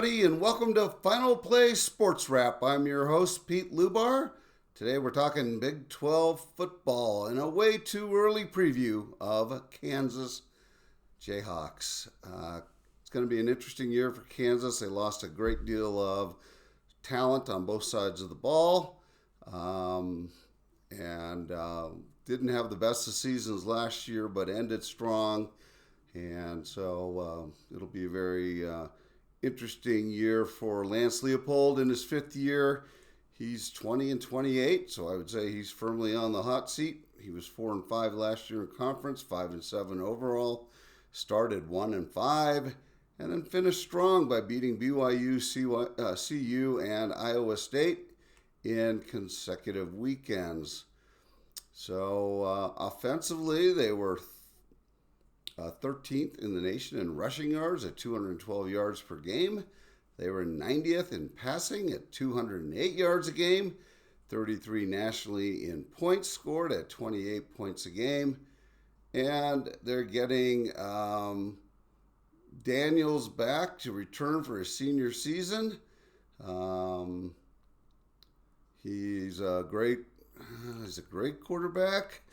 everybody, and welcome to Final Play Sports Wrap. I'm your host, Pete Lubar. Today we're talking Big 12 football and a way too early preview of Kansas Jayhawks. It's going to be an interesting year for Kansas. They lost a great deal of talent on both sides of the ball, and didn't have the best of seasons last year, but ended strong. And so it'll be a very interesting year for Lance Leopold in his fifth year. He's 20-28, so I would say he's firmly on the hot seat. He was 4-5 last year in conference, 5-7 overall. Started 1-5, and then finished strong by beating BYU, CU, and Iowa State in consecutive weekends. So offensively, they were 13th in the nation in rushing yards at 212 yards per game. They were 90th in passing at 208 yards a game. 33 nationally in points scored at 28 points a game. And they're getting Daniels back to return for his senior season. He's a great quarterback.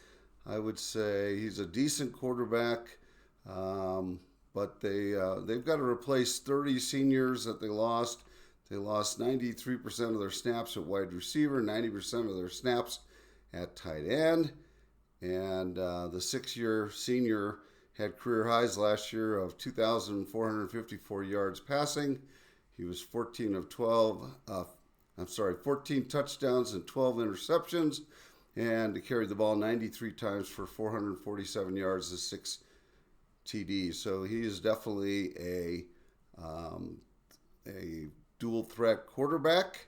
I would say he's a decent quarterback. But they've got to replace 30 seniors that they lost. They lost 93% of their snaps at wide receiver, 90% of their snaps at tight end. And the six-year senior had career highs last year of 2,454 yards passing. He was 14 touchdowns and 12 interceptions. And he carried the ball 93 times for 447 yards and 6 TDs. So he is definitely a dual threat quarterback.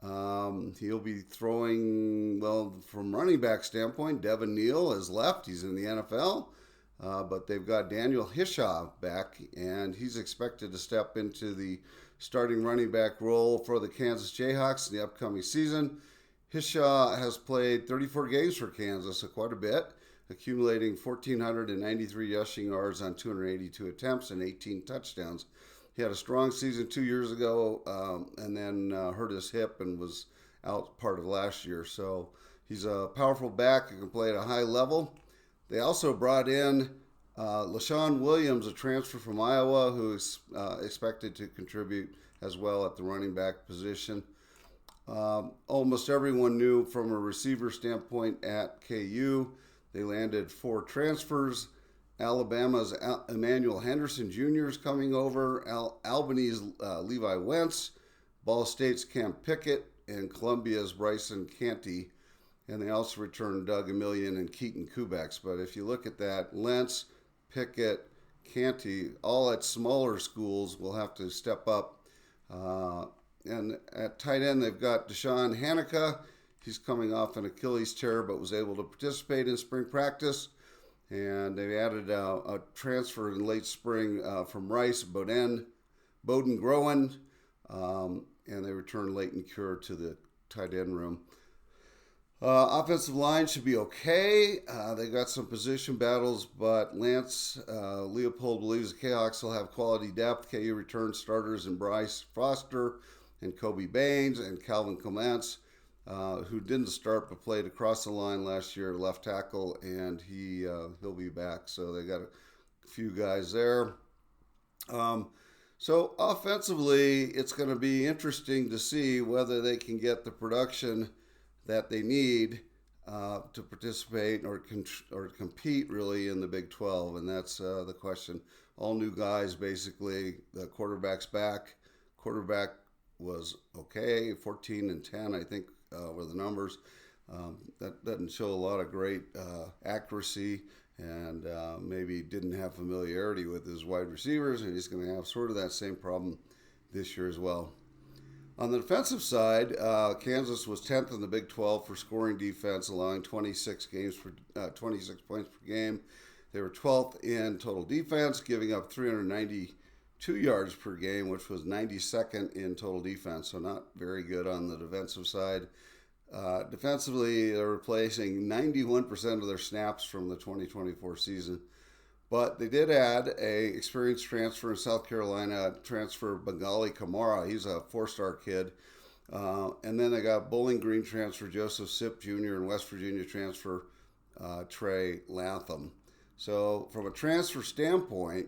He'll be throwing, well, from running back standpoint, Devin Neal has left. He's in the NFL. But they've got Daniel Hishaw back, and he's expected to step into the starting running back role for the Kansas Jayhawks in the upcoming season. Hishaw has played 34 games for Kansas, so quite a bit, accumulating 1,493 rushing yards on 282 attempts and 18 touchdowns. He had a strong season 2 years ago and then hurt his hip and was out part of last year. So he's a powerful back who can play at a high level. They also brought in LaShawn Williams, a transfer from Iowa, who is expected to contribute as well at the running back position. Almost everyone knew from a receiver standpoint at KU. They landed 4 transfers. Alabama's Emmanuel Henderson Jr. is coming over. Albany's Levi Wentz. Ball State's Cam Pickett. And Columbia's Bryson Canty. And they also returned Doug Emilion and Keaton Kubaks. But if you look at that, Lentz, Pickett, Canty, all at smaller schools will have to step up. And at tight end, they've got Deshaun Hanukkah. He's coming off an Achilles tear, but was able to participate in spring practice. And they added a transfer in late spring from Rice, Bowden Groen. And they returned Leighton Cure to the tight end room. Offensive line should be okay. They got some position battles, but Lance Leopold believes the Jayhawks will have quality depth. KU returned starters in Bryce Foster and Kobe Baines and Calvin Clements, who didn't start but played across the line last year, left tackle, and he'll be back. So they got a few guys there. So offensively, it's going to be interesting to see whether they can get the production that they need to participate or compete really in the Big 12, and that's the question. All new guys, basically. The quarterback's back. Quarterback was okay, 14-10, I think were the numbers. That doesn't show a lot of great accuracy, and maybe didn't have familiarity with his wide receivers, and he's going to have sort of that same problem this year as well. On the defensive side, Kansas was 10th in the Big 12 for scoring defense, allowing 26 points per game. They were 12th in total defense, giving up 392 yards per game, which was 92nd in total defense, so not very good on the defensive side. Defensively, they're replacing 91% of their snaps from the 2024 season. But they did add a experienced transfer in South Carolina, transfer Bengali Kamara. He's a four-star kid. And then they got Bowling Green transfer Joseph Sipp Jr. and West Virginia transfer Trey Latham. So from a transfer standpoint,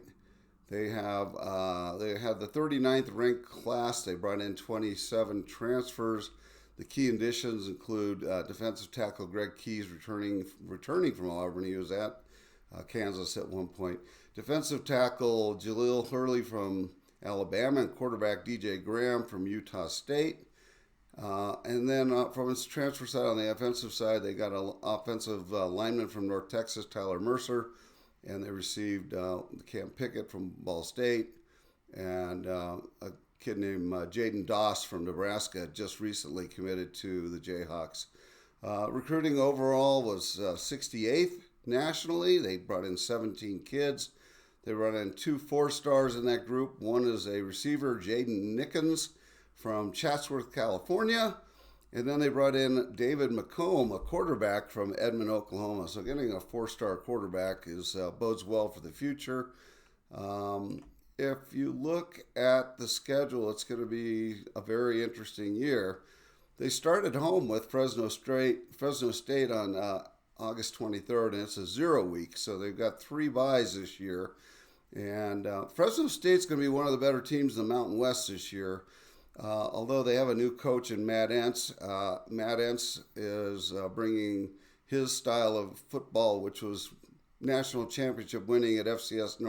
they had the 39th ranked class. They brought in 27 transfers. The key additions include defensive tackle Greg Keys returning from Auburn. He was at Kansas at one point. Defensive tackle Jaleel Hurley from Alabama and quarterback DJ Graham from Utah State. And then from its transfer side, on the offensive side, they got an offensive lineman from North Texas, Tyler Mercer, and they received Cam Pickett from Ball State, and a kid named Jaden Doss from Nebraska just recently committed to the Jayhawks. Recruiting overall was 68th nationally. They brought in 17 kids. They brought in 2 4-stars in that group. One is a receiver, Jaden Nickens, from Chatsworth, California. And then they brought in David McComb, a quarterback from Edmond, Oklahoma. So getting a 4-star quarterback bodes well for the future. If you look at the schedule, it's going to be a very interesting year. They started home with Fresno State on August 23rd, and it's a 0 week. So they've got 3 byes this year. And Fresno State's going to be one of the better teams in the Mountain West this year. Although they have a new coach in Matt Entz. Matt Entz is bringing his style of football, which was national championship winning at FCS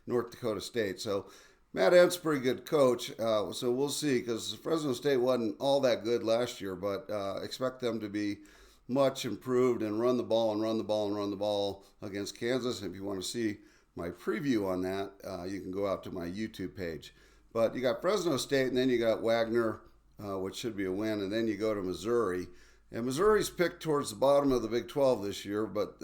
North Dakota State. So Matt Entz, pretty good coach. So we'll see, because Fresno State wasn't all that good last year, but expect them to be much improved and run the ball against Kansas. And if you want to see my preview on that, you can go out to my YouTube page. But you got Fresno State, and then you got Wagner, which should be a win, and then you go to Missouri. And Missouri's picked towards the bottom of the Big 12 this year, but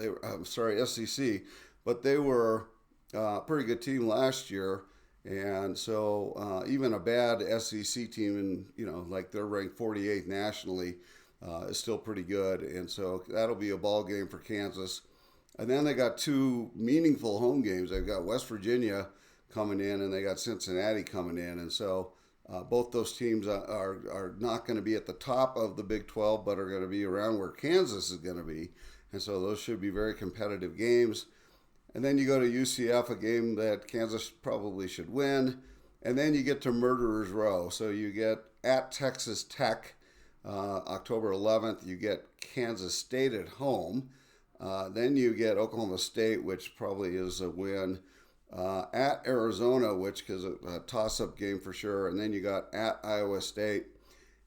SEC. But they were a pretty good team last year, and so even a bad SEC team, and like they're ranked 48th nationally, is still pretty good. And so that'll be a ball game for Kansas. And then they got 2 meaningful home games. They've got West Virginia coming in, and they got Cincinnati coming in, and so both those teams are not going to be at the top of the Big 12, but are going to be around where Kansas is going to be, and so those should be very competitive games. And then you go to UCF, a game that Kansas probably should win, and then you get to Murderers Row. So you get at Texas Tech, October 11th. You get Kansas State at home. Then you get Oklahoma State, which probably is a win. At Arizona, which is a toss-up game for sure, and then you got at Iowa State,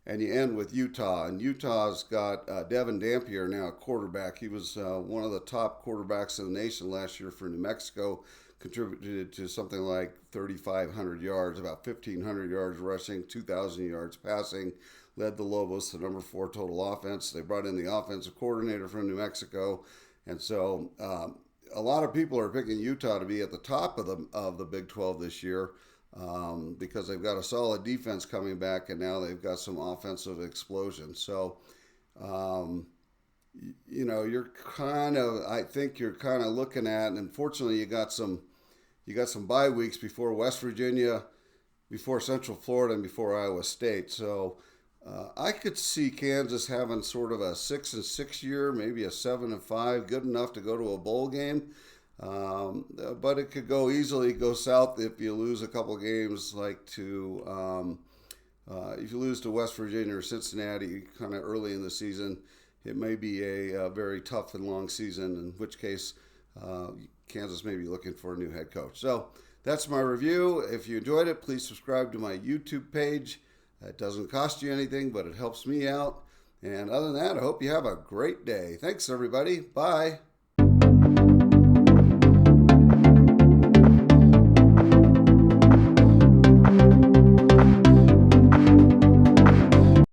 and you end with Utah. And Utah's got Devin Dampier now, a quarterback. He was one of the top quarterbacks in the nation last year for New Mexico, contributed to something like 3,500 yards, about 1,500 yards rushing, 2,000 yards passing, led the Lobos to number 4 total offense. They brought in the offensive coordinator from New Mexico, and so a lot of people are picking Utah to be at the top of the Big 12 this year because they've got a solid defense coming back, and now they've got some offensive explosion. So, I think you're kind of looking at, and unfortunately, you got some bye weeks before West Virginia, before Central Florida, and before Iowa State. So I could see Kansas having sort of a 6-6 year, maybe a 7-5, good enough to go to a bowl game. But it could easily go south if you lose a couple games, like if you lose to West Virginia or Cincinnati kind of early in the season. It may be a very tough and long season, in which case Kansas may be looking for a new head coach. So that's my review. If you enjoyed it, please subscribe to my YouTube page. It doesn't cost you anything, but it helps me out. And other than that, I hope you have a great day. Thanks, everybody. Bye.